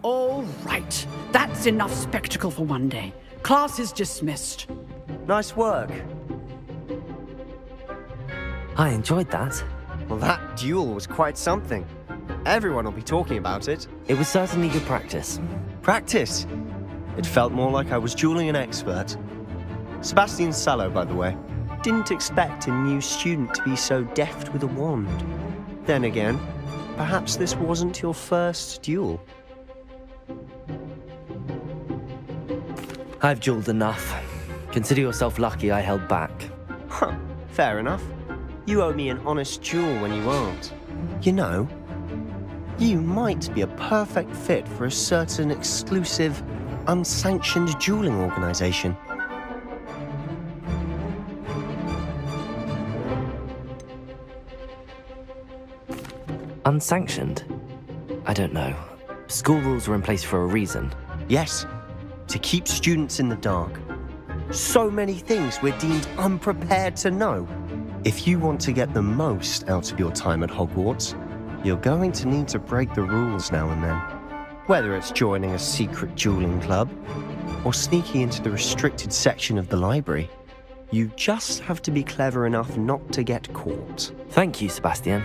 All right. That's enough spectacle for one day. Class is dismissed. Nice work. I enjoyed that. Well, that duel was quite something. Everyone will be talking about it. It was certainly good practice. Practice? It felt more like I was dueling an expert. Sebastian Sallow, by the way. Didn't expect a new student to be so deft with a wand. Then again, perhaps this wasn't your first duel. I've dueled enough. Consider yourself lucky I held back. Huh, fair enough. You owe me an honest duel when you aren't. You know, you might be a perfect fit for a certain exclusive, unsanctioned dueling organization. Unsanctioned? I don't know. School rules were in place for a reason. Yes, to keep students in the dark. So many things we're deemed unprepared to know. If you want to get the most out of your time at Hogwarts, you're going to need to break the rules now and then. Whether it's joining a secret dueling club or sneaking into the restricted section of the library, you just have to be clever enough not to get caught. Thank you, Sebastian.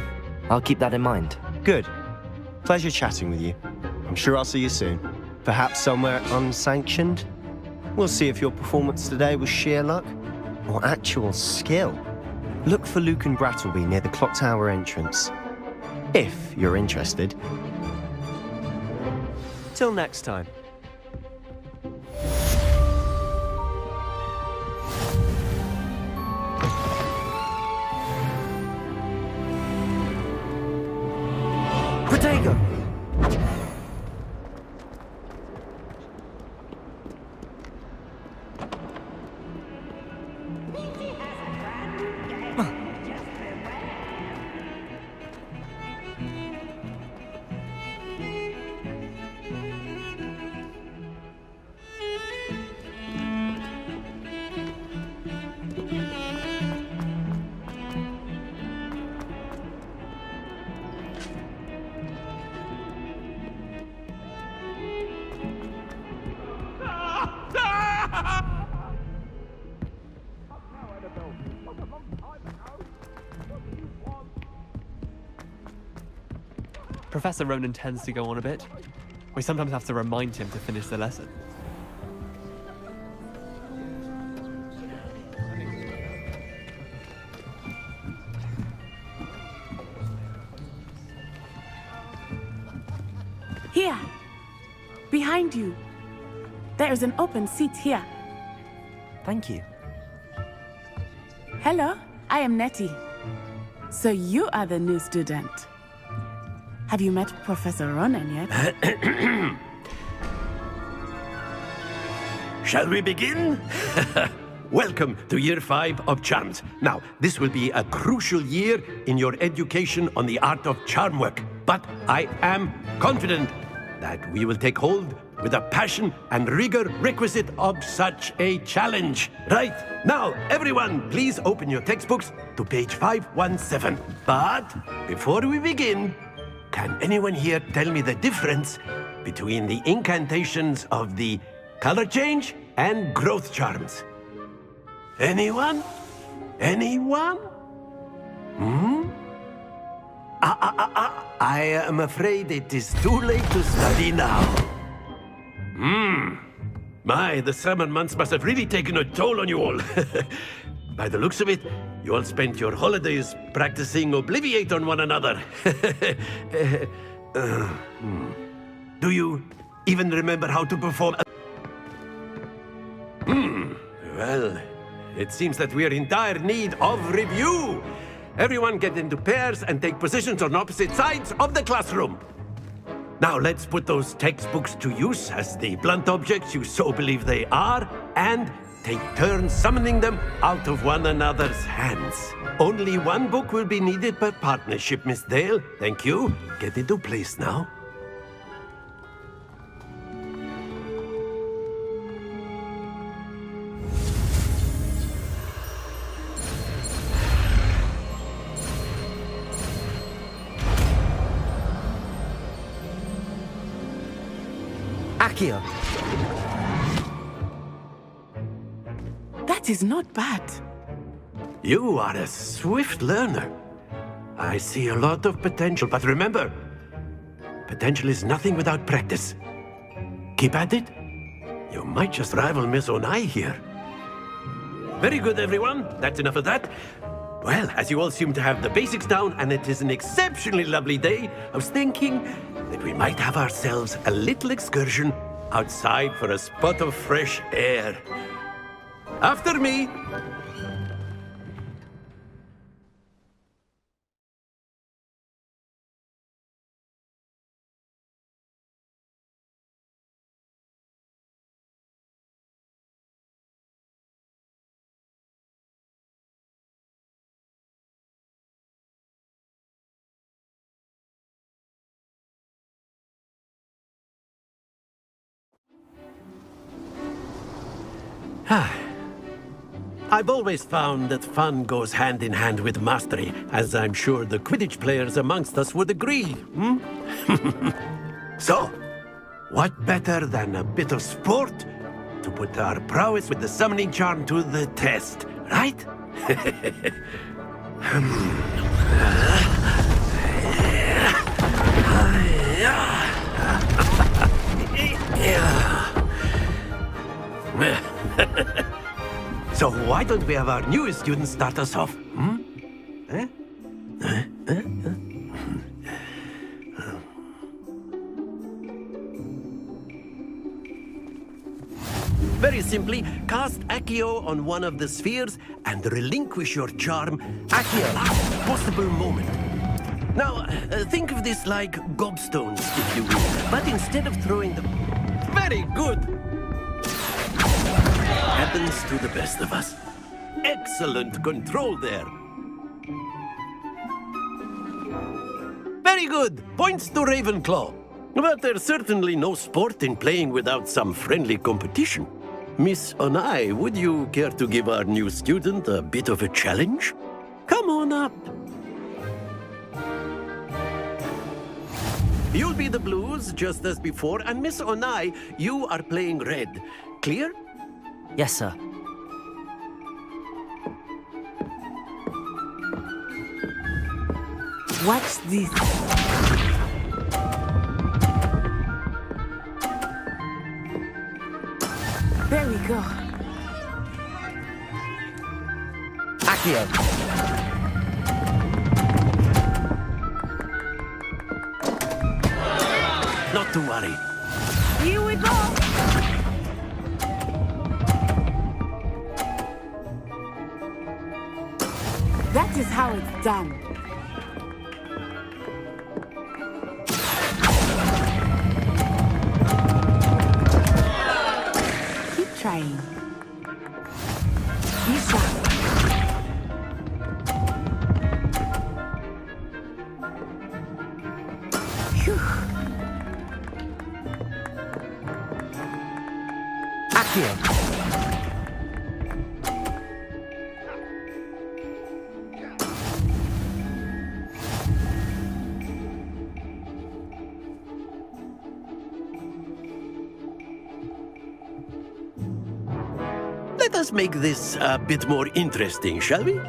I'll keep that in mind. Good. Pleasure chatting with you. I'm sure I'll see you soon. Perhaps somewhere unsanctioned? We'll see if your performance today was sheer luck or actual skill. Look for Luke and Brattleby near the clock tower entrance, if you're interested. Till next time. Protego! Professor Ronan tends to go on a bit. We sometimes have to remind him to finish the lesson. Here, behind you. There is an open seat here. Thank you. Hello, I am Nettie. So you are the new student. Have you met Professor Ronan yet? Shall we begin? Welcome to Year 5 of Charms. Now, this will be a crucial year in your education on the art of charm work. But I am confident that we will take hold with the passion and rigor requisite of such a challenge. Right, now, everyone, please open your textbooks to page 517. But before we begin, can anyone here tell me the difference between the incantations of the color change and growth charms? Anyone? Anyone? I am afraid it is too late to study now. My, the summer months must have really taken a toll on you all. By the looks of it, you all spent your holidays practicing Obliviate on one another. Do you even remember how to perform Well, it seems that we are in dire need of review. Everyone get into pairs and take positions on opposite sides of the classroom. Now let's put those textbooks to use as the blunt objects you so believe they are, and take turns summoning them out of one another's hands. Only one book will be needed per partnership, Miss Dale. Thank you. Get into place now. Accio! That is not bad. You are a swift learner. I see a lot of potential, but remember, potential is nothing without practice. Keep at it. You might just rival Miss Onai here. Very good, everyone. That's enough of that. Well, as you all seem to have the basics down, and it is an exceptionally lovely day, I was thinking that we might have ourselves a little excursion outside for a spot of fresh air. After me! I've always found that fun goes hand in hand with mastery, as I'm sure the Quidditch players amongst us would agree, So, what better than a bit of sport to put our prowess with the summoning charm to the test, right? So why don't we have our newest student start us off? Very simply, cast Accio on one of the spheres and relinquish your charm at your last possible moment. Now, think of this like gobstones, if you will, but instead of throwing them... Very good! Happens to the best of us. Excellent control there. Very good. Points to Ravenclaw. But there's certainly no sport in playing without some friendly competition. Miss Onai, would you care to give our new student a bit of a challenge? Come on up. You'll be the blues, just as before, and Miss Onai, you are playing red. Clear? Yes, sir. Watch this. There we go. Accio! Not to worry. Here we go. That is how it's done. Keep trying. Be sharp. Phew. Accio! Let us make this a bit more interesting, shall we?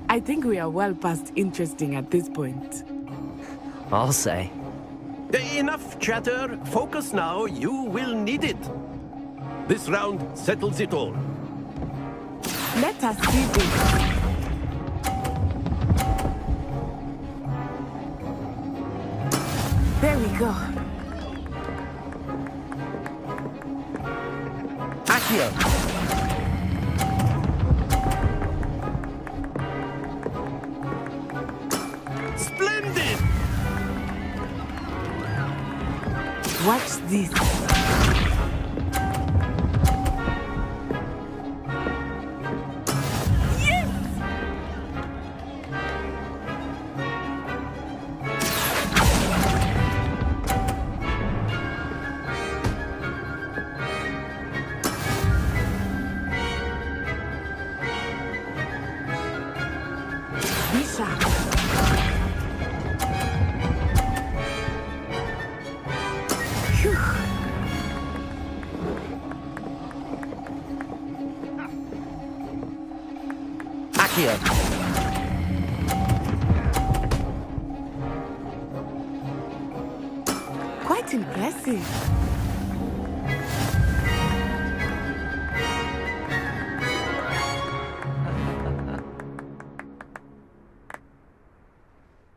I think we are well past interesting at this point. I'll say. Enough chatter. Focus now. You will need it. This round settles it all. Let us see this. There we go. Accio! Splendid! Watch this. Be sharp. Phew. Accio! Quite impressive.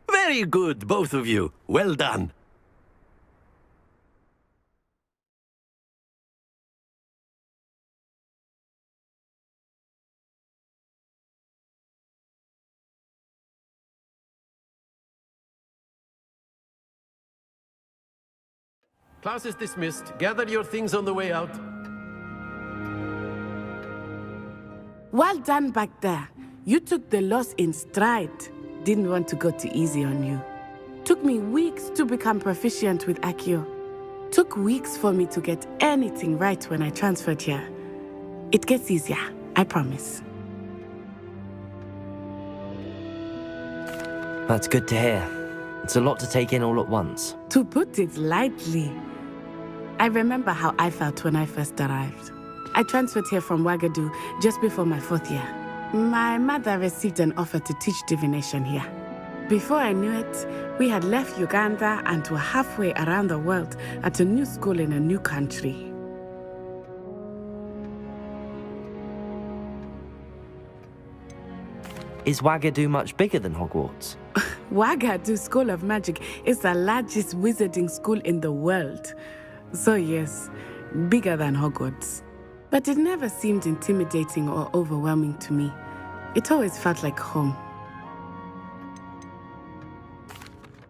Very good, both of you. Well done. Class is dismissed. Gather your things on the way out. Well done back there. You took the loss in stride. Didn't want to go too easy on you. Took me weeks to become proficient with Accio. Took weeks for me to get anything right when I transferred here. It gets easier, I promise. That's good to hear. It's a lot to take in all at once. To put it lightly, I remember how I felt when I first arrived. I transferred here from Wagadu just before my 4th year. My mother received an offer to teach divination here. Before I knew it, we had left Uganda and were halfway around the world at a new school in a new country. Is Wagadu much bigger than Hogwarts? Wagadu School of Magic is the largest wizarding school in the world. So yes, bigger than Hogwarts. But it never seemed intimidating or overwhelming to me. It always felt like home.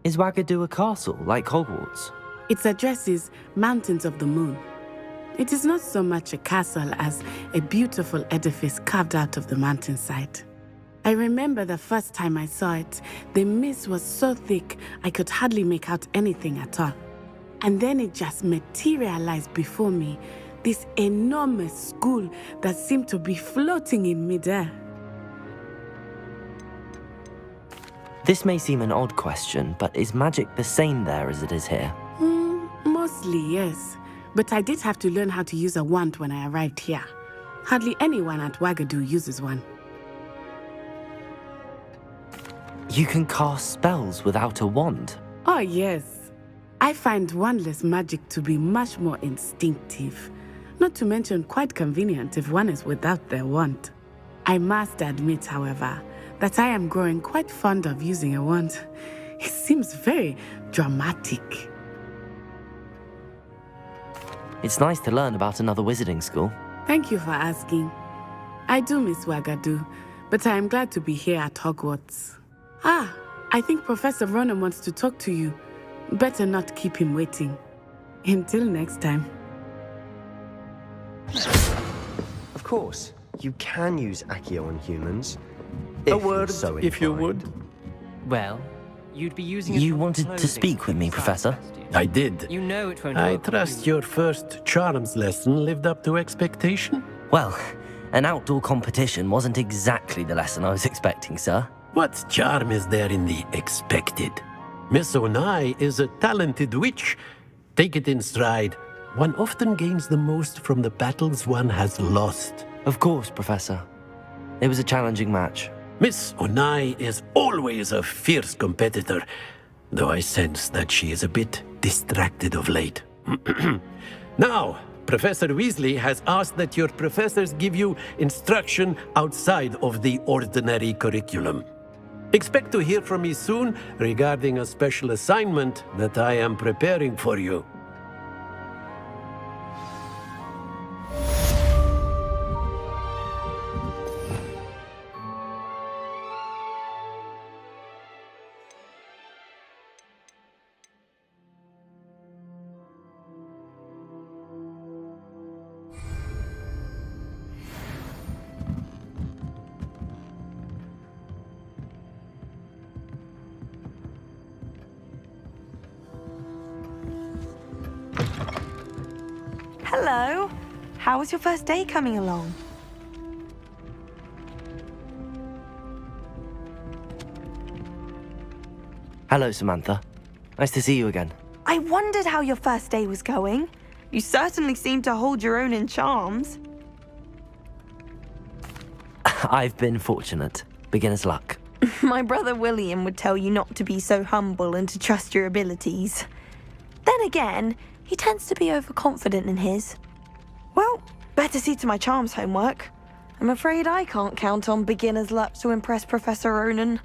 Is Wagadu a castle, like Hogwarts? Its address is Mountains of the Moon. It is not so much a castle as a beautiful edifice carved out of the mountainside. I remember the first time I saw it, the mist was so thick I could hardly make out anything at all. And then it just materialized before me, this enormous school that seemed to be floating in midair. This may seem an odd question, but is magic the same there as it is here? Mostly, yes. But I did have to learn how to use a wand when I arrived here. Hardly anyone at Wagadu uses one. You can cast spells without a wand? Oh, yes. I find wandless magic to be much more instinctive. Not to mention quite convenient if one is without their wand. I must admit, however, that I am growing quite fond of using a wand. It seems very dramatic. It's nice to learn about another wizarding school. Thank you for asking. I do miss Wagadu, but I am glad to be here at Hogwarts. Ah, I think Professor Ronan wants to talk to you. Better not keep him waiting. Until next time. Of course, you can use Accio on humans. A if word, so if you inclined. would. Well, you'd be using it You for wanted to clothing speak with me, inside, Professor? don't you? I did. You know it won't I work on trust humans. your first charms lesson lived up to expectation. Well, an outdoor competition wasn't exactly the lesson I was expecting, sir. What charm is there in the expected? Miss Onai is a talented witch. Take it in stride. One often gains the most from the battles one has lost. Of course, Professor. It was a challenging match. Miss Onai is always a fierce competitor, though I sense that she is a bit distracted of late. Now, Professor Weasley has asked that your professors give you instruction outside of the ordinary curriculum. Expect to hear from me soon regarding a special assignment that I am preparing for you. Hello. How was your first day coming along? Hello, Samantha. Nice to see you again. I wondered how your first day was going. You certainly seem to hold your own in charms. I've been fortunate. Beginner's luck. My brother William would tell you not to be so humble and to trust your abilities. Then again, he tends to be overconfident in his. Well, better see to my charms homework. I'm afraid I can't count on beginner's luck to impress Professor Ronan.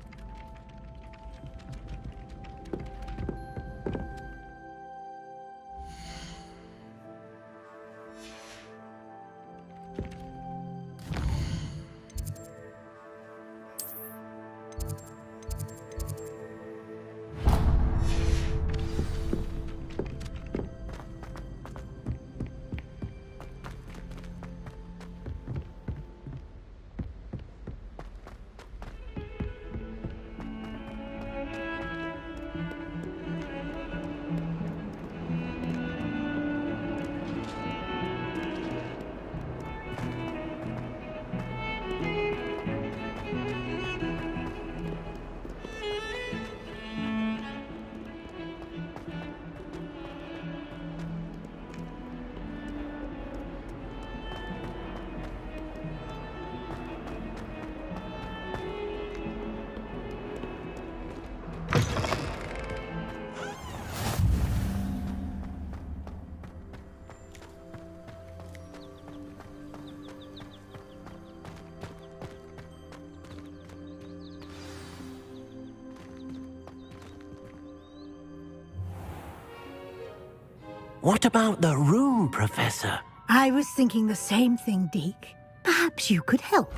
What about the room, Professor? I was thinking the same thing, Deke. Perhaps you could help.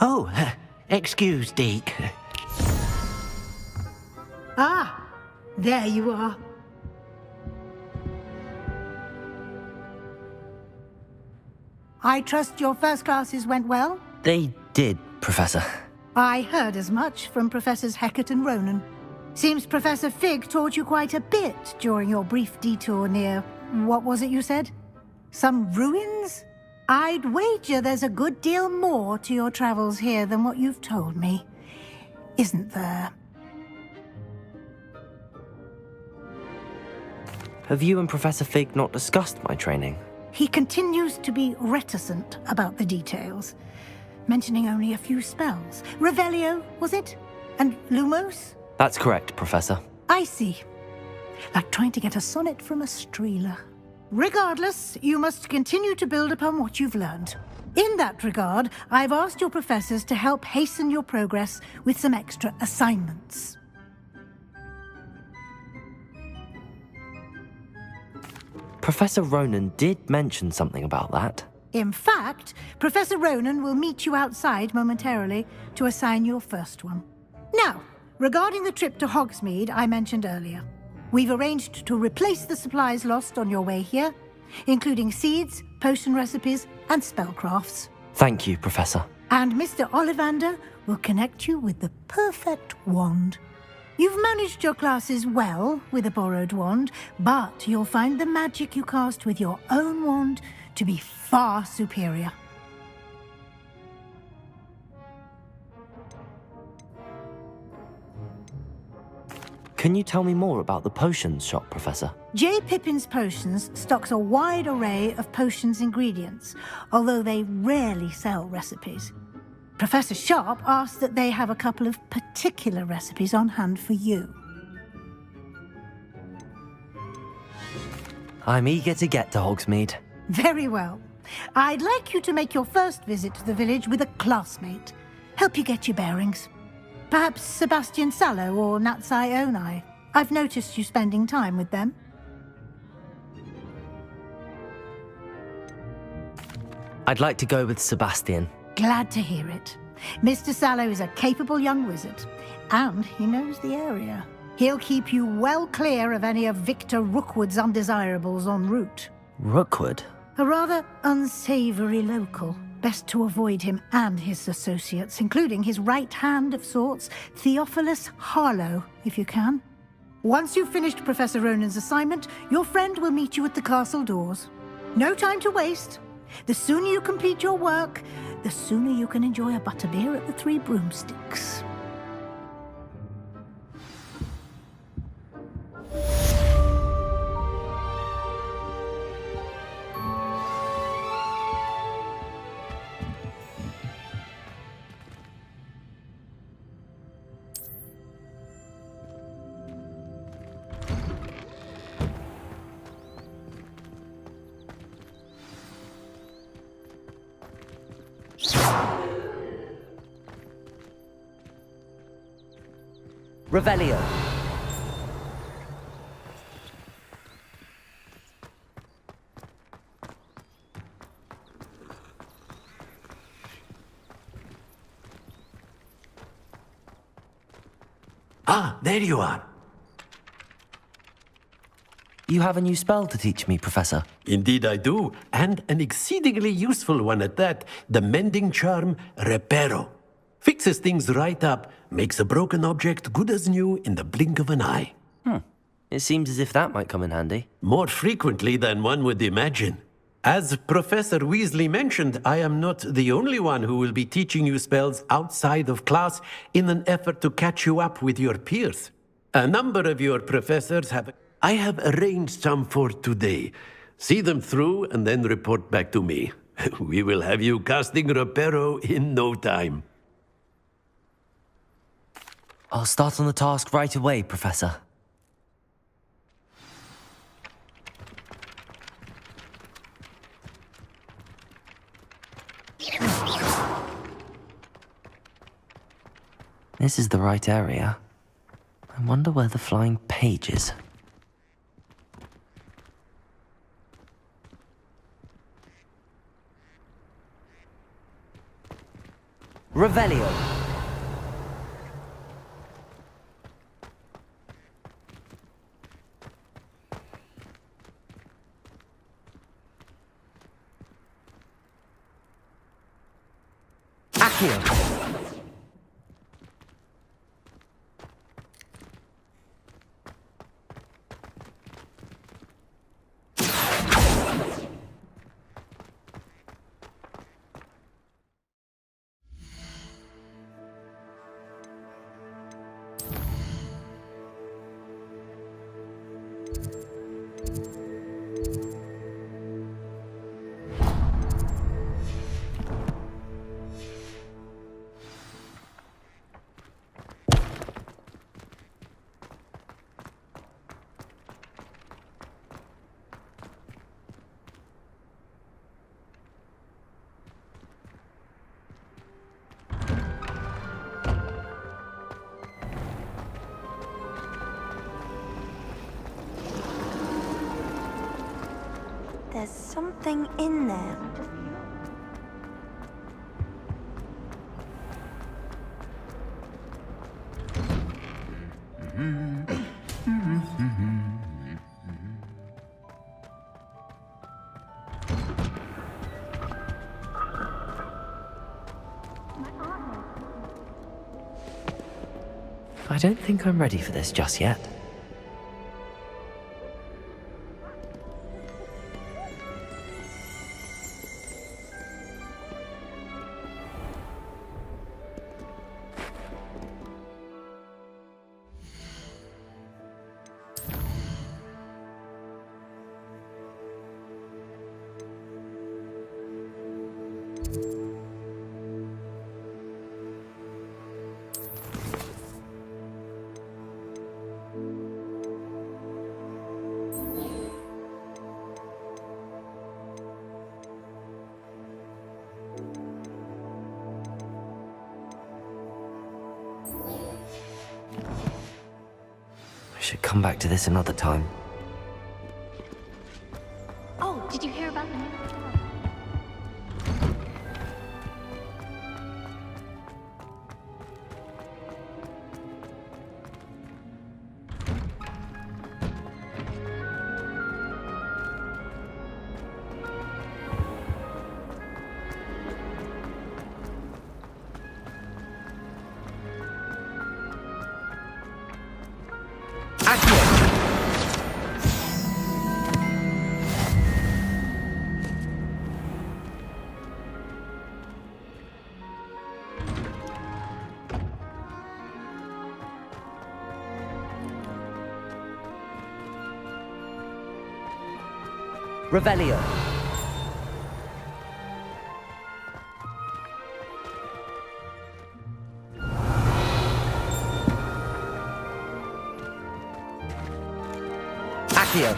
Oh, excuse, Deke. Ah, there you are. I trust your first classes went well? They did, Professor. I heard as much from Professors Hecat and Ronan. Seems Professor Fig taught you quite a bit during your brief detour near... what was it you said? Some ruins? I'd wager there's a good deal more to your travels here than what you've told me. Isn't there? Have you and Professor Fig not discussed my training? He continues to be reticent about the details, mentioning only a few spells. Revelio, was it? And Lumos? That's correct, Professor. I see. Like trying to get a sonnet from a streeler. Regardless, you must continue to build upon what you've learned. In that regard, I've asked your professors to help hasten your progress with some extra assignments. Professor Ronan did mention something about that. In fact, Professor Ronan will meet you outside momentarily to assign your first one. Now, regarding the trip to Hogsmeade I mentioned earlier, we've arranged to replace the supplies lost on your way here, including seeds, potion recipes, and spellcrafts. Thank you, Professor. And Mr. Ollivander will connect you with the perfect wand. You've managed your classes well with a borrowed wand, but you'll find the magic you cast with your own wand to be far superior. Can you tell me more about the potions shop, Professor? J. Pippin's Potions stocks a wide array of potions ingredients, although they rarely sell recipes. Professor Sharp asked that they have a couple of particular recipes on hand for you. I'm eager to get to Hogsmeade. Very well. I'd like you to make your first visit to the village with a classmate. Help you get your bearings. Perhaps Sebastian Sallow or Natsai Onai. I've noticed you spending time with them. I'd like to go with Sebastian. Glad to hear it. Mr. Sallow is a capable young wizard, and he knows the area. He'll keep you well clear of any of Victor Rookwood's undesirables en route. Rookwood? A rather unsavory local. Best to avoid him and his associates, including his right hand of sorts, Theophilus Harlow, if you can. Once you've finished Professor Ronan's assignment, your friend will meet you at the castle doors. No time to waste. The sooner you complete your work, the sooner you can enjoy a butterbeer at the Three Broomsticks. Revelio. Ah, there you are. You have a new spell to teach me, Professor. Indeed I do, and an exceedingly useful one at that. The mending charm, Reparo. Fixes things right up, makes a broken object good as new in the blink of an eye. It seems as if that might come in handy. More frequently than one would imagine. As Professor Weasley mentioned, I am not the only one who will be teaching you spells outside of class in an effort to catch you up with your peers. A number of your professors have... I have arranged some for today. See them through and then report back to me. We will have you casting Reparo in no time. I'll start on the task right away, Professor. This is the right area. I wonder where the flying page is. Revelio. Accio. There's something in there. I don't think I'm ready for this just yet. I should come back to this another time. Oh, did you hear about the new... Revelio. Accio.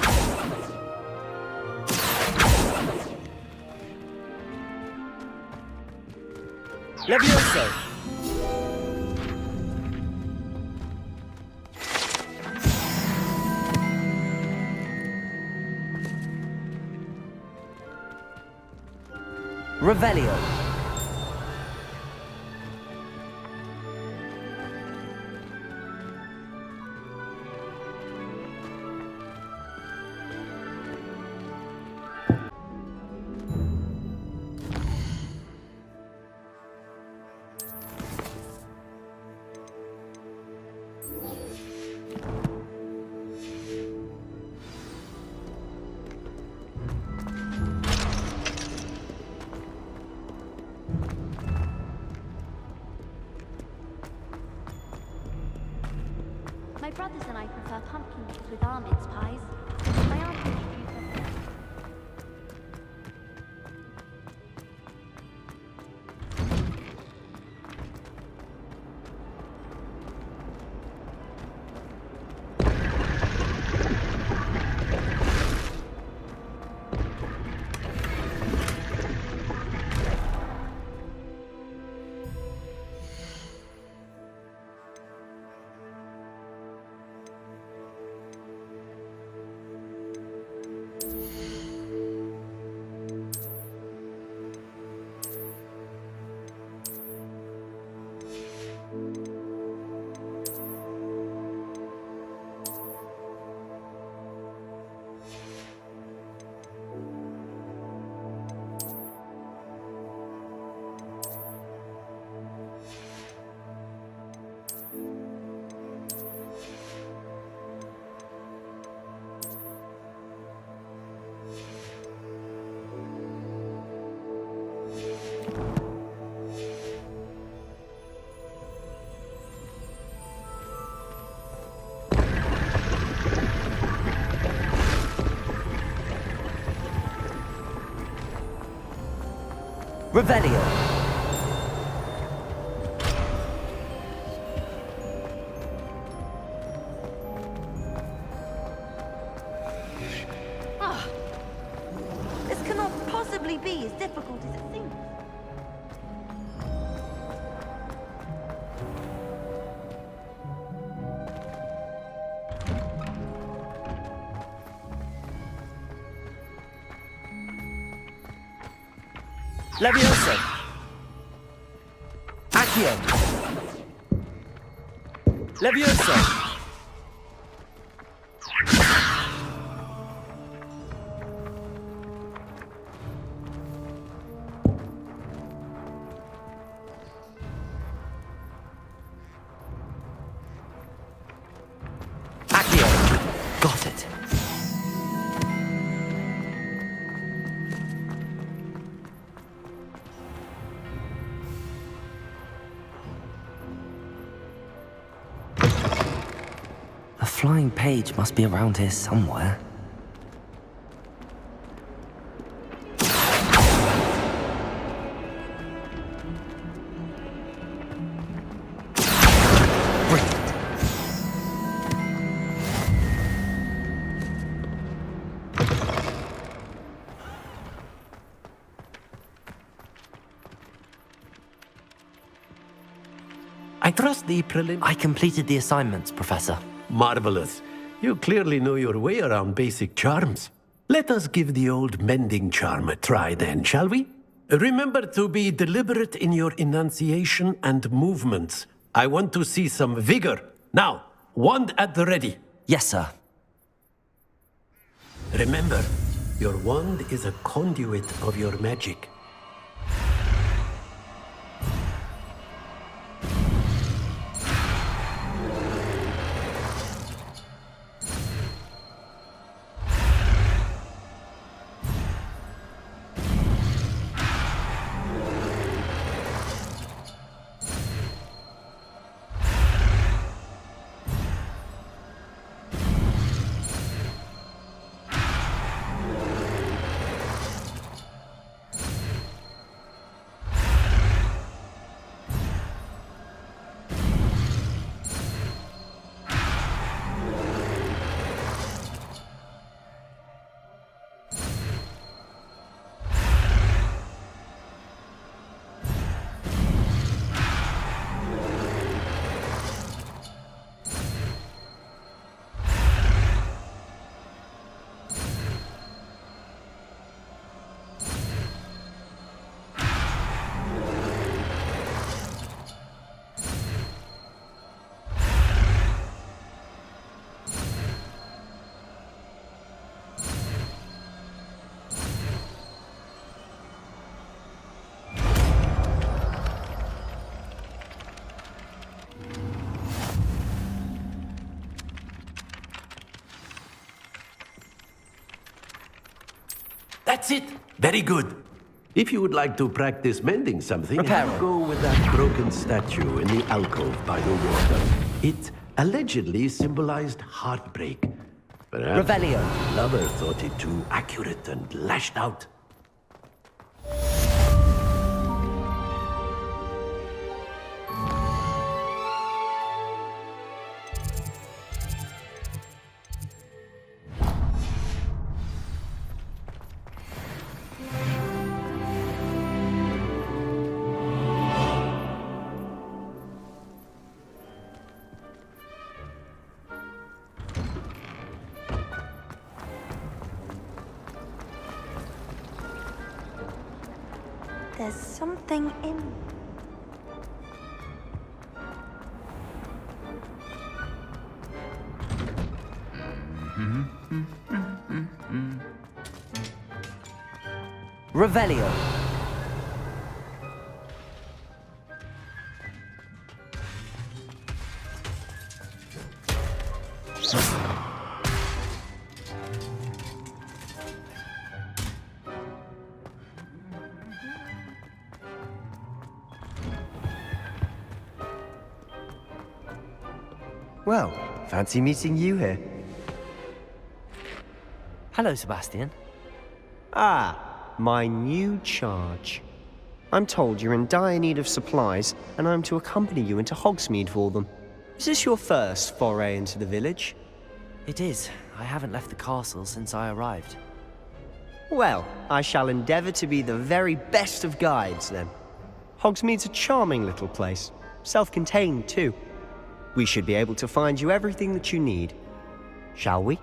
Levioso. Revelio. My brothers and I prefer pumpkin cakes with almonds pies. My aunt introduced us. Revelio. This cannot possibly be as difficult as it seems. Levioso. Accio. Levioso. Accio. Got it. A flying page must be around here somewhere. Brilliant. I trust the prelim... I completed the assignments, Professor. Marvelous. You clearly know your way around basic charms. Let us give the old mending charm a try then, shall we? Remember to be deliberate in your enunciation and movements. I want to see some vigor. Now, wand at the ready. Yes, sir. Remember, your wand is a conduit of your magic. That's it. Very good. If you would like to practice mending something, Repairing. go with that broken statue in the alcove by the water. It allegedly symbolized heartbreak. Perhaps Revelio. the lover thought it too accurate and lashed out. There's something in... Revelio. Well, fancy meeting you here. Hello, Sebastian. Ah, my new charge. I'm told you're in dire need of supplies, and I'm to accompany you into Hogsmeade for them. Is this your first foray into the village? It is. I haven't left the castle since I arrived. Well, I shall endeavour to be the very best of guides, then. Hogsmeade's a charming little place. Self-contained, too. We should be able to find you everything that you need. Shall we?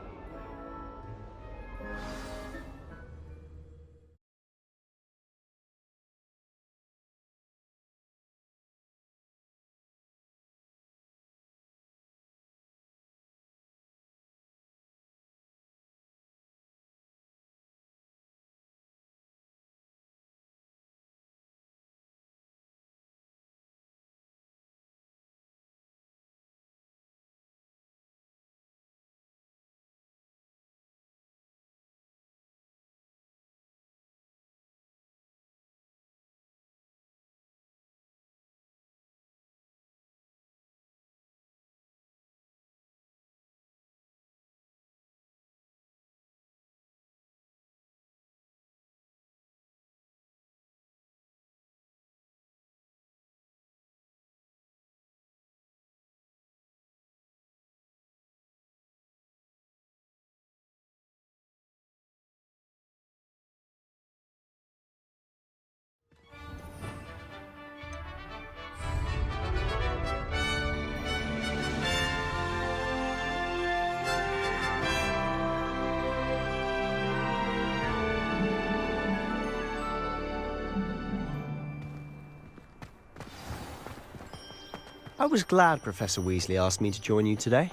I was glad Professor Weasley asked me to join you today.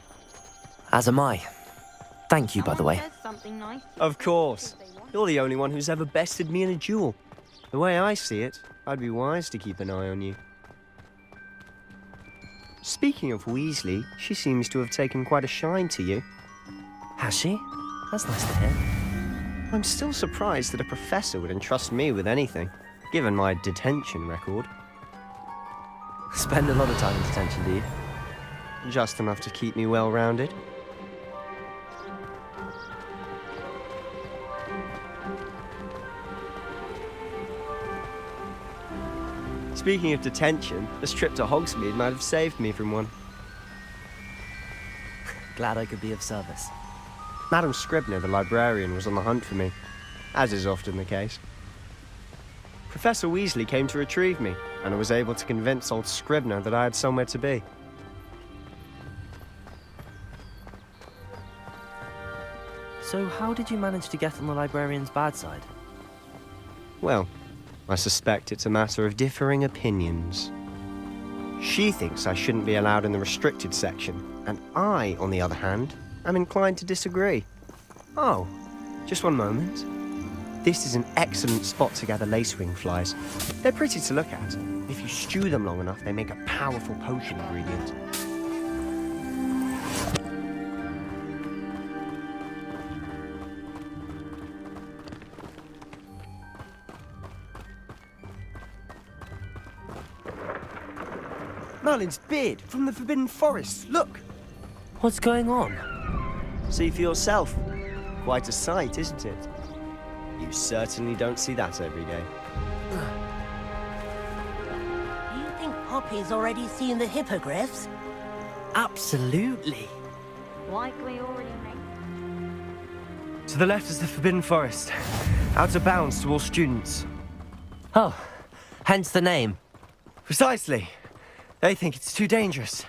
As am I. Thank you, by the way. Says something nice. Of course. You're the only one who's ever bested me in a duel. The way I see it, I'd be wise to keep an eye on you. Speaking of Weasley, she seems to have taken quite a shine to you. Has she? That's nice to hear. I'm still surprised that a professor would entrust me with anything, given my detention record. Spend a lot of time in detention, do you? Just enough to keep me well-rounded. Speaking of detention, this trip to Hogsmeade might have saved me from one. Glad I could be of service. Madam Scribner, the librarian, was on the hunt for me, as is often the case. Professor Weasley came to retrieve me, and I was able to convince old Scribner that I had somewhere to be. So how did you manage to get on the librarian's bad side? Well, I suspect it's a matter of differing opinions. She thinks I shouldn't be allowed in the restricted section, and I, on the other hand, am inclined to disagree. Oh, just one moment. This is an excellent spot to gather lacewing flies. They're pretty to look at. If you stew them long enough, they make a powerful potion ingredient. Merlin's beard from the Forbidden Forest. Look! What's going on? See for yourself. Quite a sight, isn't it? You certainly don't see that every day. Do you think Poppy's already seen the hippogriffs? Absolutely. Likely already made. To the left is the Forbidden Forest. Out of bounds to all students. Oh, hence the name. Precisely. They think it's too dangerous.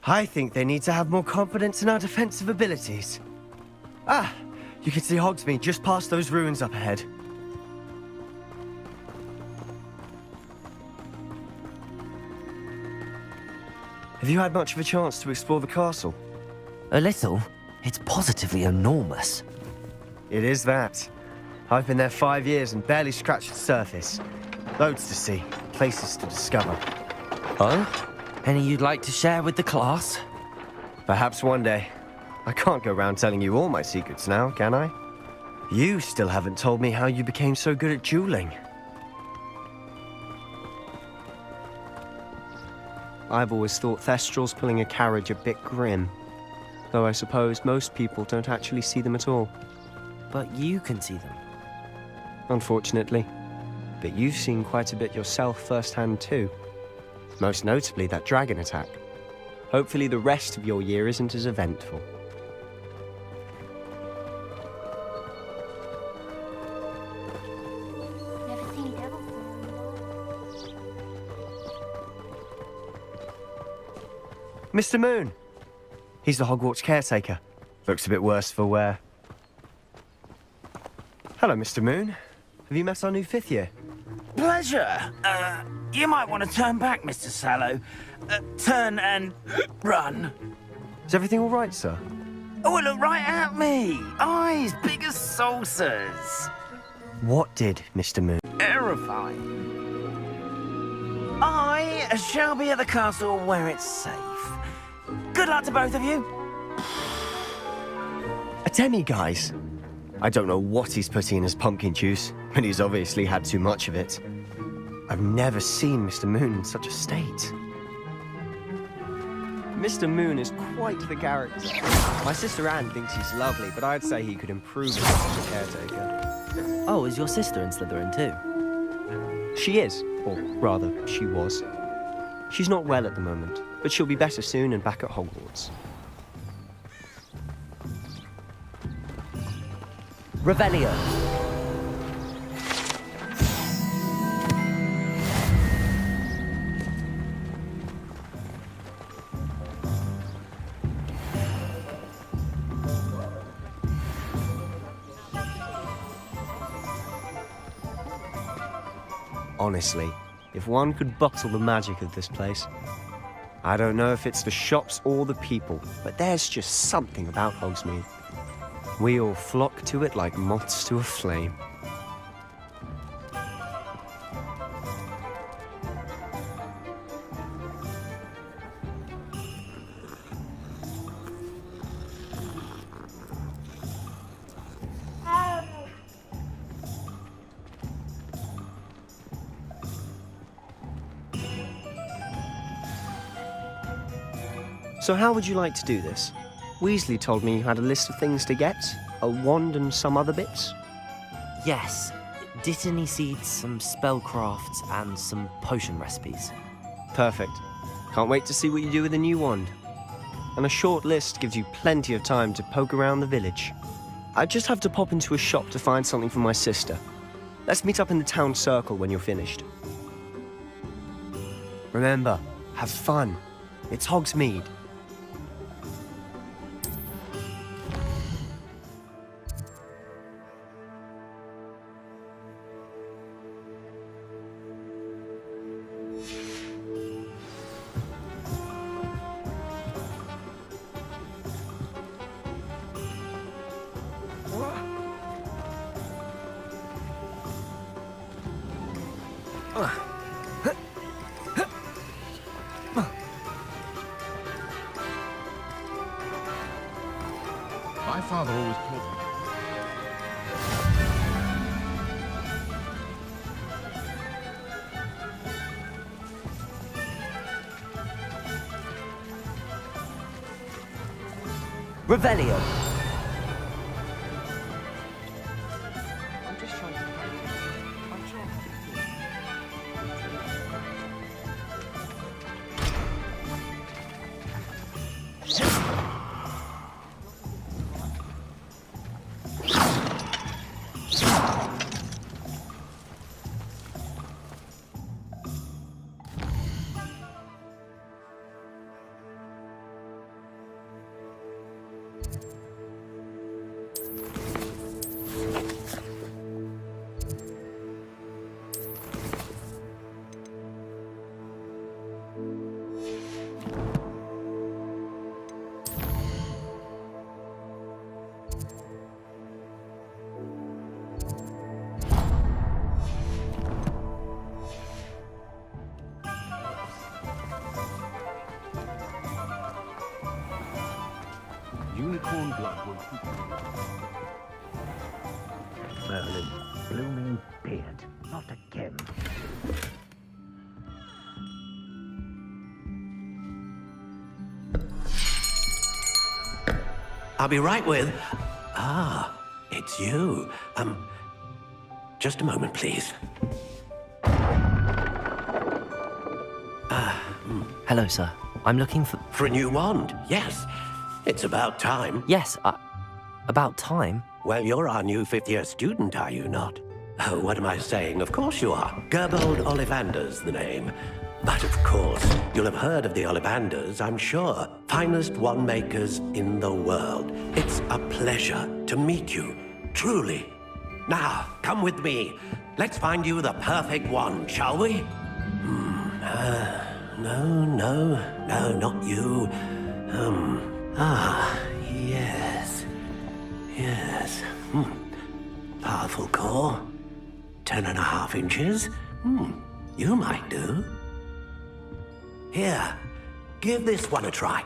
I think they need to have more confidence in our defensive abilities. Ah, you can see Hogsmeade just past those ruins up ahead. Have you had much of a chance to explore the castle? A little. It's positively enormous. It is that. I've been there 5 years and barely scratched the surface. Loads to see, places to discover. Oh? Any you'd like to share with the class? Perhaps one day. I can't go around telling you all my secrets now, can I? You still haven't told me how you became so good at dueling. I've always thought Thestrals pulling a carriage a bit grim. Though I suppose most people don't actually see them at all. But you can see them. Unfortunately. But you've seen quite a bit yourself firsthand too. Most notably that dragon attack. Hopefully the rest of your year isn't as eventful. Never seen devils. Mr. Moon! He's the Hogwarts caretaker. Looks a bit worse for wear. Hello, Mr. Moon. Have you met our new 5th year? Pleasure. You might want to turn back, Mr. Sallow. Turn and run. Is everything all right, sir? Oh, look right at me. Eyes big as saucers. What did Mr. Moon? Terrifying. I shall be at the castle where it's safe. Good luck to both of you. A demi-guise? I don't know what he's putting in his pumpkin juice, but he's obviously had too much of it. I've never seen Mr. Moon in such a state. Mr. Moon is quite the character. My sister Anne thinks he's lovely, but I'd say he could improve as a caretaker. Oh, is your sister in Slytherin too? She is, or rather, she was. She's not well at the moment, but she'll be better soon and back at Hogwarts. Revelio. Honestly, if one could bottle the magic of this place. I don't know if it's the shops or the people, but there's just something about Hogsmeade. We all flock to it like moths to a flame. So how would you like to do this? Weasley told me you had a list of things to get, a wand and some other bits. Yes. Dittany seeds, some spellcrafts, and some potion recipes. Perfect. Can't wait to see what you do with the new wand. And a short list gives you plenty of time to poke around the village. I just have to pop into a shop to find something for my sister. Let's meet up in the town circle when you're finished. Remember, have fun. It's Hogsmeade. My father always told me. Revelio. Unicorn blood will keep you. Merlin, blooming beard. Not again. I'll be right with... Ah, it's you. Just a moment, please. Hello, sir. I'm looking for... For a new wand, yes. It's about time. Yes, about time? Well, you're our new fifth-year student, are you not? Oh, what am I saying? Of course you are. Gerbold Ollivander's the name. But of course, you'll have heard of the Ollivanders, I'm sure. Finest wand makers in the world. It's a pleasure to meet you, truly. Now, come with me. Let's find you the perfect wand, shall we? No, not you. Yes. Powerful core. 10.5 inches. You might do. Here, give this one a try.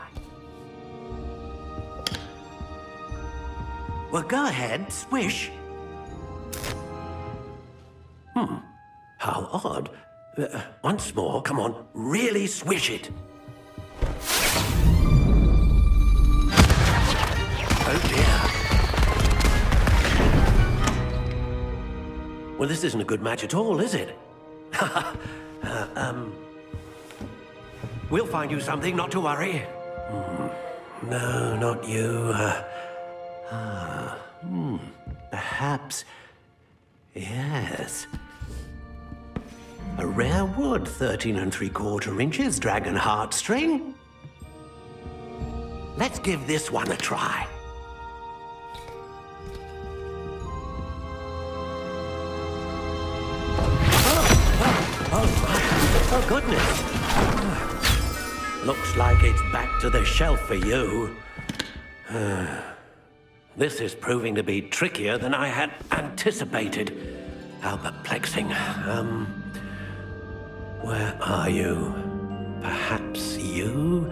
Well, go ahead, swish. How odd. Once more, come on, really swish it. Oh dear. Well, this isn't a good match at all, is it? We'll find you something, not to worry. No, not you. Perhaps... Yes. A rare wood, 13 3/4 inches, dragon heartstring. Let's give this one a try. Oh, goodness. Looks like it's back to the shelf for you. This is proving to be trickier than I had anticipated. How perplexing. Where are you? Perhaps you?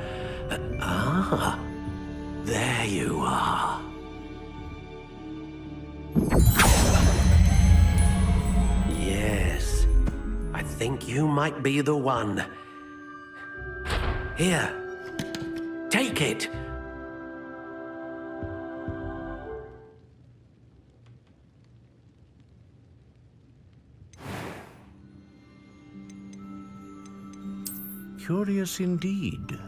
There you are. Yes, I think you might be the one. Here, take it. Curious indeed.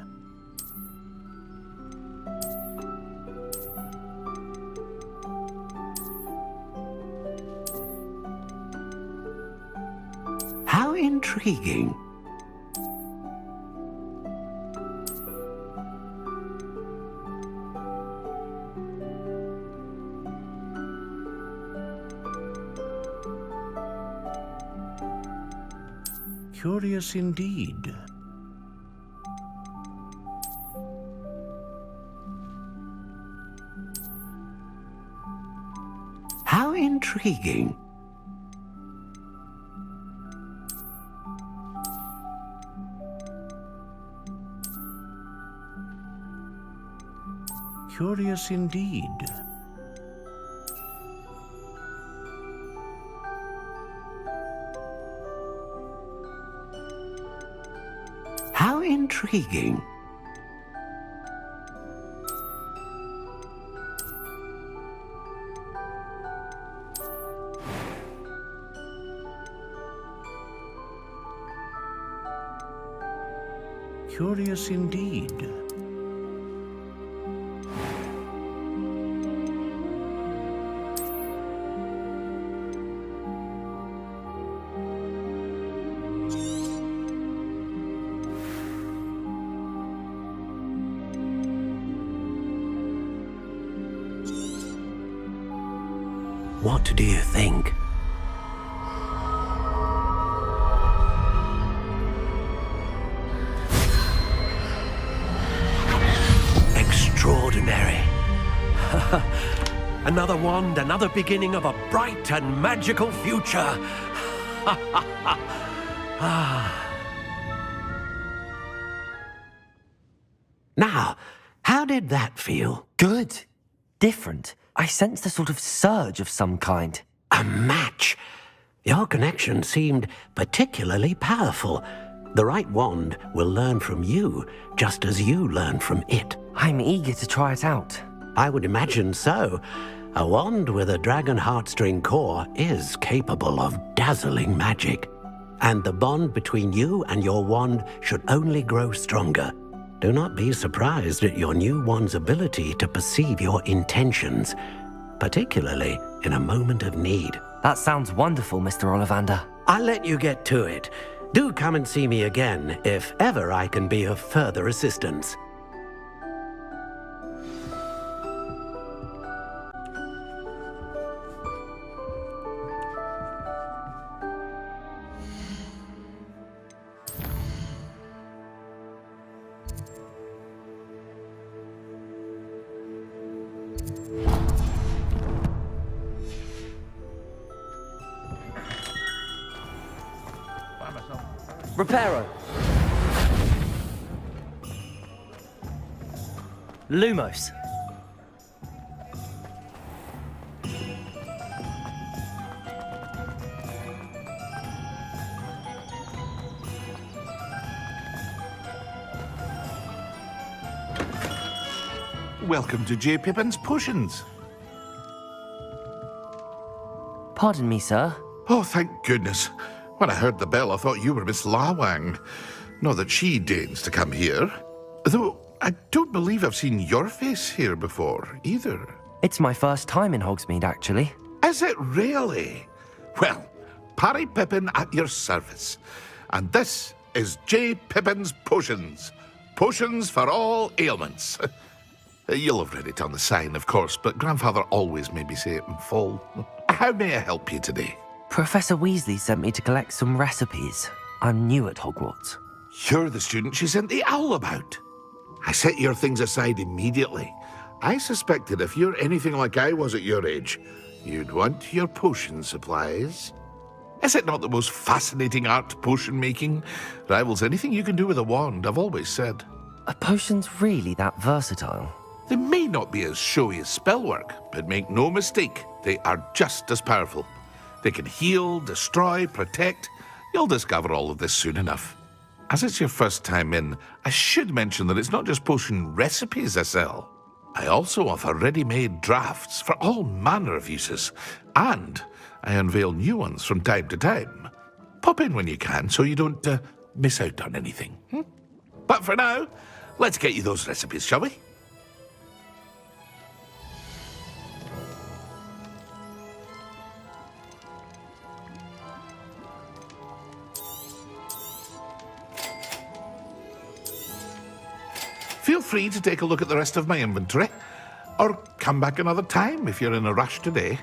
How intriguing. Curious indeed. How intriguing. Curious indeed. How intriguing. Curious indeed. What do you think? Extraordinary. Another wand, another beginning of a bright and magical future. Now, how did that feel? Good. Different. I sensed a sort of surge of some kind. A match. Your connection seemed particularly powerful. The right wand will learn from you, just as you learn from it. I'm eager to try it out. I would imagine so. A wand with a dragon heartstring core is capable of dazzling magic. And the bond between you and your wand should only grow stronger. Do not be surprised at your new wand's ability to perceive your intentions, particularly in a moment of need. That sounds wonderful, Mr. Ollivander. I'll let you get to it. Do come and see me again if ever I can be of further assistance. Reparo. Lumos. Welcome to J. Pippin's Potions. Pardon me, sir. Oh, thank goodness. When I heard the bell, I thought you were Miss Lawang. Not that she deigns to come here. Though I don't believe I've seen your face here before, either. It's my first time in Hogsmeade, actually. Is it really? Well, Parry Pippin at your service. And this is J. Pippin's Potions. Potions for all ailments. You'll have read it on the sign, of course, but Grandfather always made me say it in full. How may I help you today? Professor Weasley sent me to collect some recipes. I'm new at Hogwarts. You're the student she sent the owl about. I set your things aside immediately. I suspected if you're anything like I was at your age, you'd want your potion supplies. Is it not the most fascinating art, potion making? Rivals anything you can do with a wand, I've always said. Are potions really that versatile? They may not be as showy as spellwork, but make no mistake, they are just as powerful. They can heal, destroy, protect. You'll discover all of this soon enough. As it's your first time in, I should mention that it's not just potion recipes I sell. I also offer ready-made drafts for all manner of uses, and I unveil new ones from time to time. Pop in when you can so you don't miss out on anything. But for now, let's get you those recipes, shall we? Feel free to take a look at the rest of my inventory, or come back another time if you're in a rush today.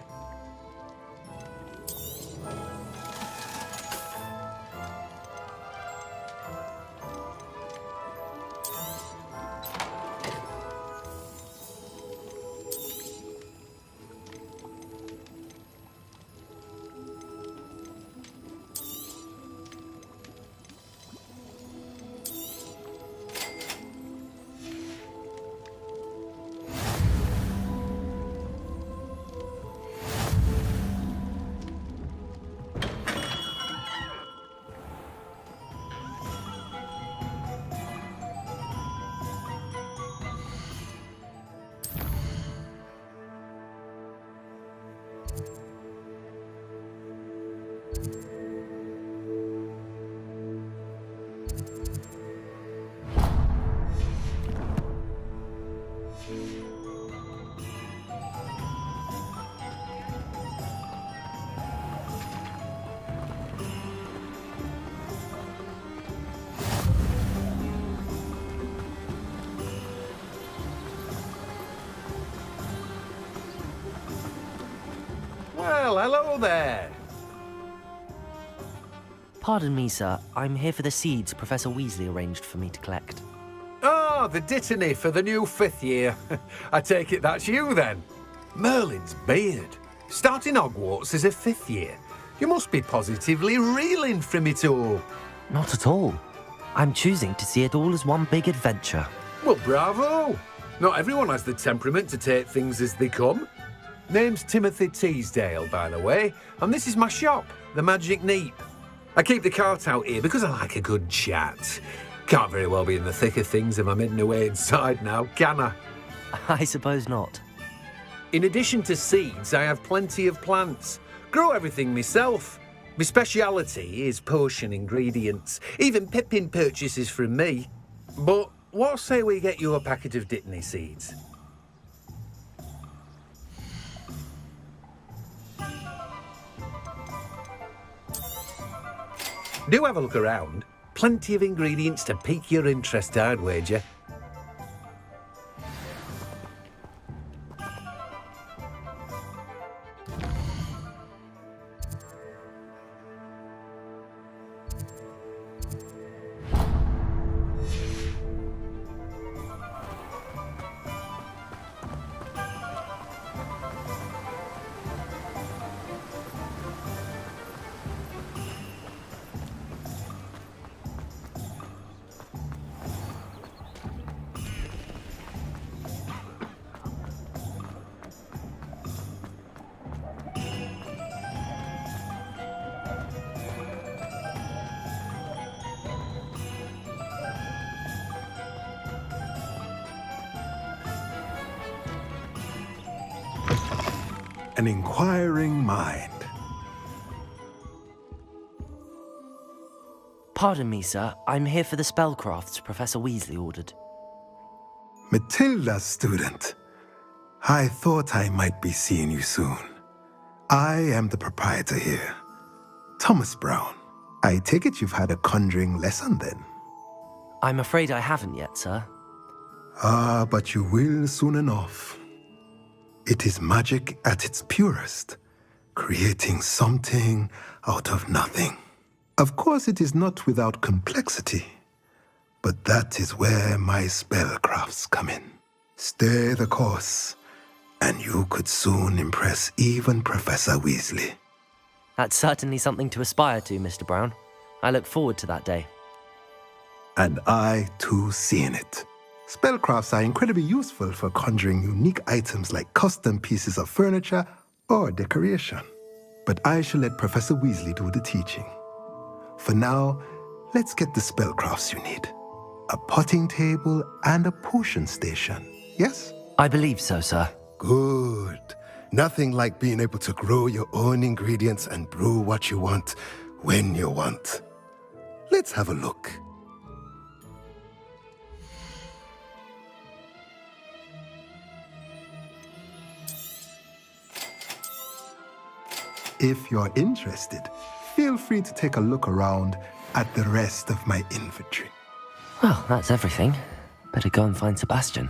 Hello there. Pardon me, sir. I'm here for the seeds Professor Weasley arranged for me to collect. Oh, the dittany for the new 5th year. I take it that's you then. Merlin's beard. Starting Hogwarts as a 5th year. You must be positively reeling from it all. Not at all. I'm choosing to see it all as one big adventure. Well, bravo. Not everyone has the temperament to take things as they come. Name's Timothy Teasdale, by the way, and this is my shop, the Magic Neep. I keep the cart out here because I like a good chat. Can't very well be in the thick of things if I'm hidden away inside now, can I? I suppose not. In addition to seeds, I have plenty of plants. Grow everything myself. My speciality is potion ingredients. Even Pippin purchases from me. But what say we get you a packet of Dittany seeds? Do have a look around. Plenty of ingredients to pique your interest, I'd wager. An inquiring mind. Pardon me, sir. I'm here for the spellcrafts Professor Weasley ordered. Matilda's student. I thought I might be seeing you soon. I am the proprietor here, Thomas Brown. I take it you've had a conjuring lesson then? I'm afraid I haven't yet, sir. Ah, but you will soon enough. It is magic at its purest, creating something out of nothing. Of course, it is not without complexity, but that is where my spellcrafts come in. Stay the course, and you could soon impress even Professor Weasley. That's certainly something to aspire to, Mr. Brown. I look forward to that day. And I, too, seeing it. Spellcrafts are incredibly useful for conjuring unique items like custom pieces of furniture or decoration. But I shall let Professor Weasley do the teaching. For now, let's get the spellcrafts you need. A potting table and a potion station, yes? I believe so, sir. Good. Nothing like being able to grow your own ingredients and brew what you want when you want. Let's have a look. If you're interested, feel free to take a look around at the rest of my inventory. Well, that's everything. Better go and find Sebastian.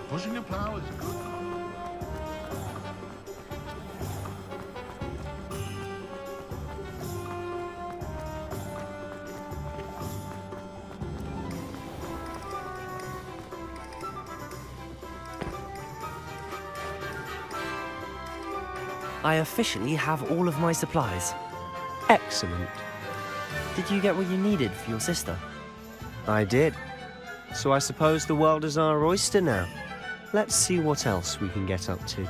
Pushing your plow is good. I officially have all of my supplies. Excellent. Did you get what you needed for your sister? I did. So I suppose the world is our oyster now. Let's see what else we can get up to.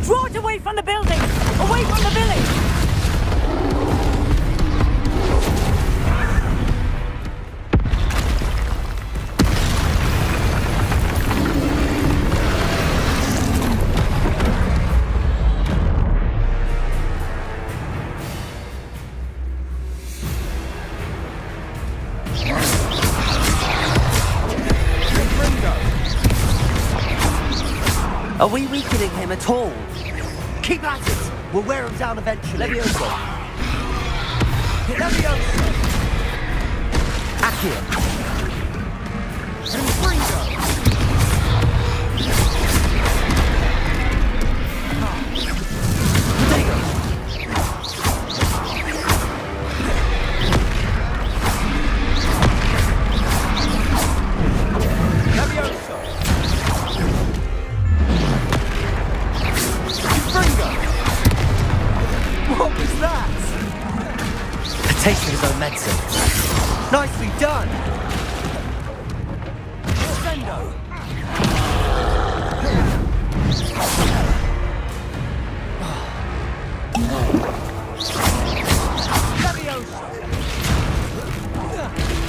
Draw it away from the building! Away from the village! Are we weakening him at all? Keep at it! We'll wear him down eventually. Levioso! Levioso! Accio! Confringo! What was that? A taste of his own medicine. Nicely done!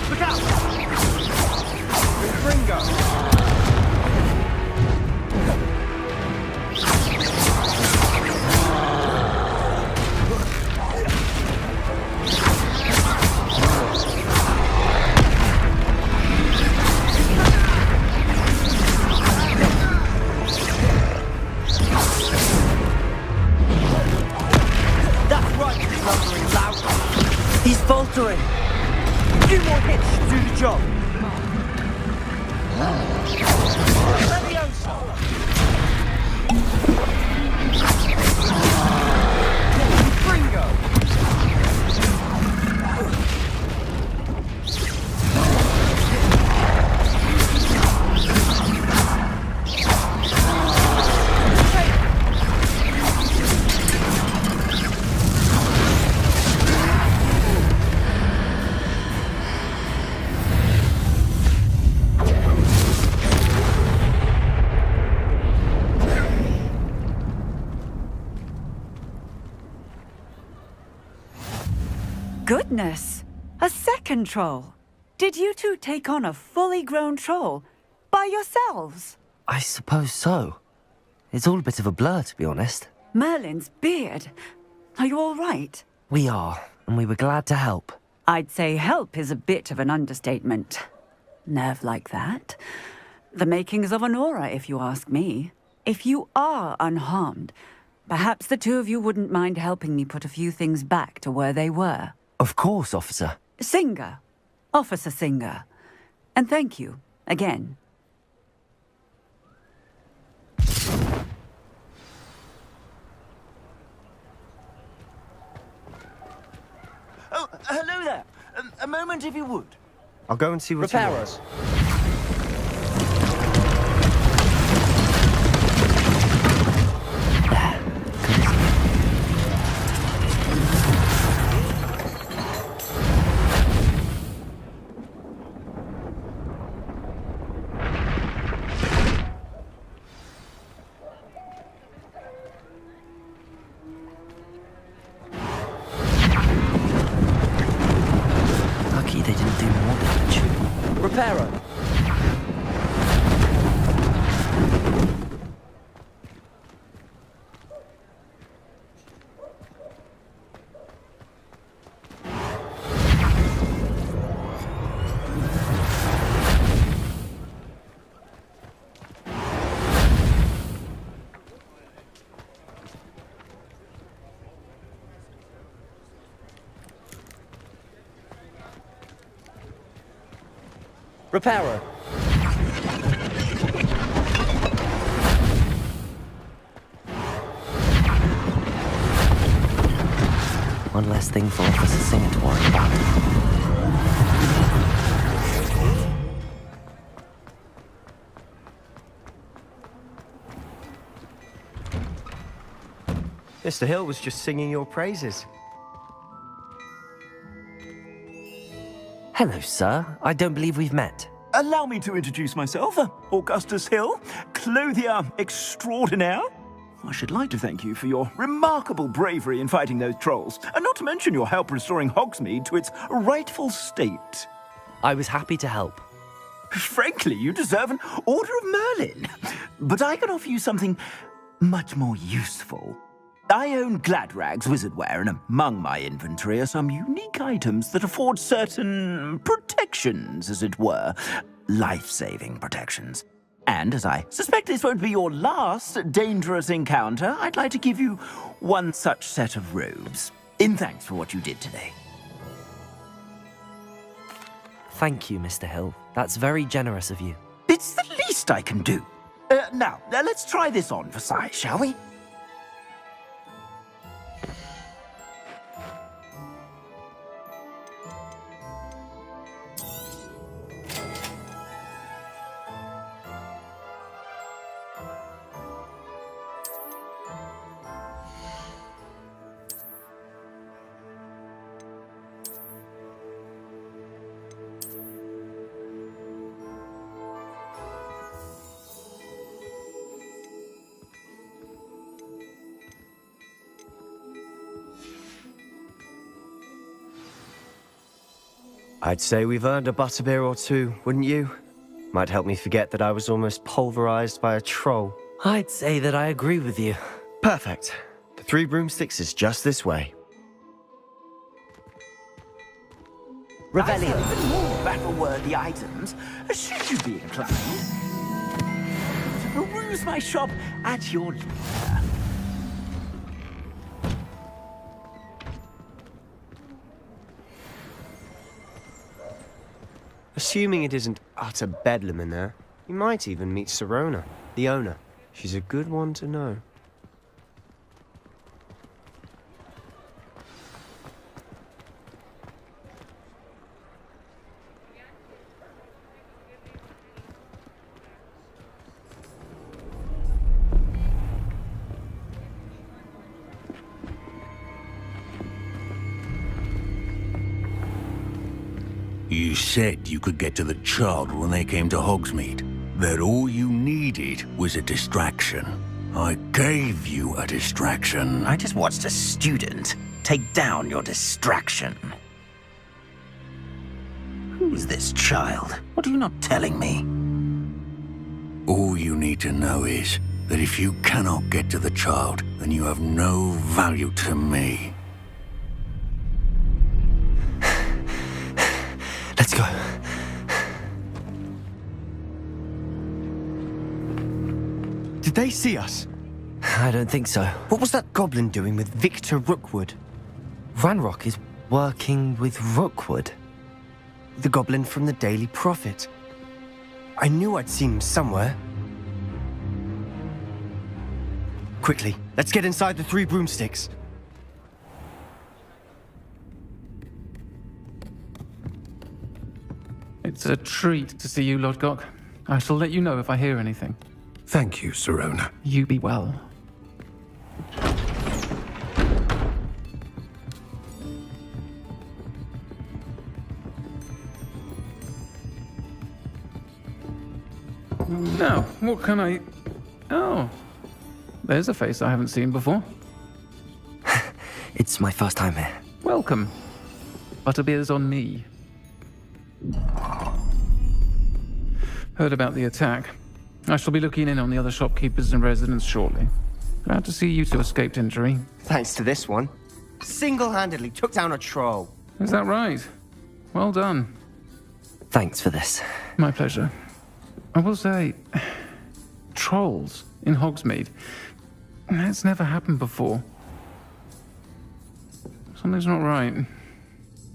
Look out! Confringo! He's faltering! A few more hits should do the job. Levioso! Confringo! Goodness! A second troll! Did you two take on a fully grown troll? By yourselves? I suppose so. It's all a bit of a blur, to be honest. Merlin's beard. Are you all right? We are, and we were glad to help. I'd say help is a bit of an understatement. Nerve like that. The makings of an aura, if you ask me. If you are unharmed, perhaps the two of you wouldn't mind helping me put a few things back to where they were. Of course, officer. Singer. Officer Singer. And thank you, again. Oh, hello there. A moment, if you would. I'll go and see what he wants. Lucky they didn't do more damage. Reparo! Reparo! One less thing for Officer Singer to worry about. Mr. Hill was just singing your praises. Hello, sir. I don't believe we've met. Allow me to introduce myself, Augustus Hill, clothier extraordinaire. I should like to thank you for your remarkable bravery in fighting those trolls, and not to mention your help restoring Hogsmeade to its rightful state. I was happy to help. Frankly, you deserve an Order of Merlin. But I can offer you something much more useful. I own Gladrag's wizardware, and among my inventory are some unique items that afford certain protections, as it were. Life-saving protections. And as I suspect this won't be your last dangerous encounter, I'd like to give you one such set of robes, in thanks for what you did today. Thank you, Mr. Hill. That's very generous of you. It's the least I can do. Now, let's try this on for size, shall we? I'd say we've earned a butterbeer or two, wouldn't you? Might help me forget that I was almost pulverized by a troll. I'd say that I agree with you. Perfect. The Three Broomsticks is just this way. Revelio. Even more battle-worthy items, should you be inclined to peruse my shop at your leisure. Assuming it isn't utter bedlam in there, you might even meet Sirona, the owner. She's a good one to know. You said you could get to the child when they came to Hogsmeade. That all you needed was a distraction. I gave you a distraction. I just watched a student take down your distraction. Who's this child? What are you not telling me? All you need to know is that if you cannot get to the child, then you have no value to me. Let's go. Did they see us? I don't think so. What was that goblin doing with Victor Rookwood? Ranrock is working with Rookwood. The goblin from the Daily Prophet. I knew I'd seen him somewhere. Quickly, let's get inside the Three Broomsticks. It's a treat to see you, Lodgok. I shall let you know if I hear anything. Thank you, Sirona. You be well. Now, what can I... Oh, there's a face I haven't seen before. It's my first time here. Welcome. Butterbeer's on me. Heard about the attack. I shall be looking in on the other shopkeepers and residents shortly. Glad to see you two escaped injury. Thanks to this one. Single-handedly took down a troll. Is that right? Well done. Thanks for this. My pleasure. I will say, trolls in Hogsmeade. That's never happened before. Something's not right.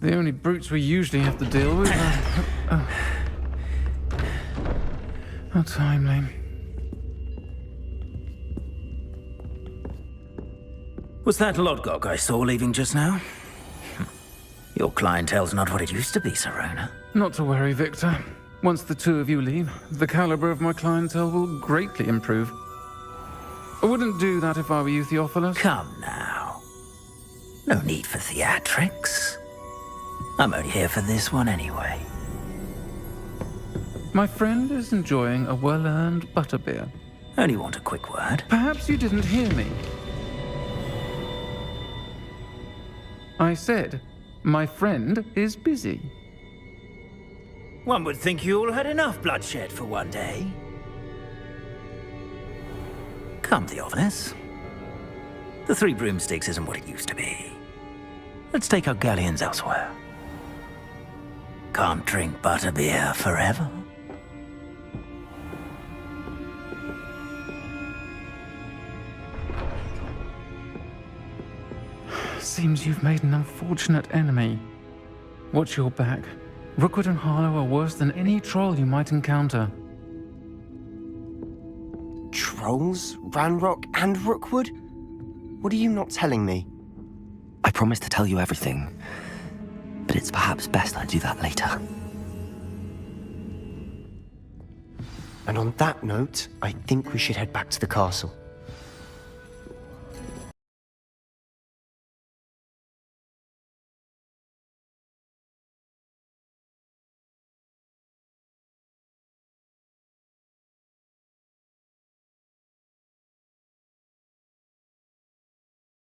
The only brutes we usually have to deal with are... How timely. Was that Lodgok I saw leaving just now? Your clientele's not what it used to be, Sirona. Not to worry, Victor. Once the two of you leave, the caliber of my clientele will greatly improve. I wouldn't do that if I were you, Theophilus. Come now. No need for theatrics. I'm only here for this one anyway. My friend is enjoying a well-earned butterbeer. Only want a quick word. Perhaps you didn't hear me. I said, my friend is busy. One would think you all had enough bloodshed for one day. Come, Theophilus. The Three Broomsticks isn't what it used to be. Let's take our galleons elsewhere. Can't drink butterbeer forever. Seems you've made an unfortunate enemy. Watch your back. Rookwood and Harlow are worse than any troll you might encounter. Trolls? Ranrock and Rookwood? What are you not telling me? I promise to tell you everything, but it's perhaps best I do that later. And on that note, I think we should head back to the castle.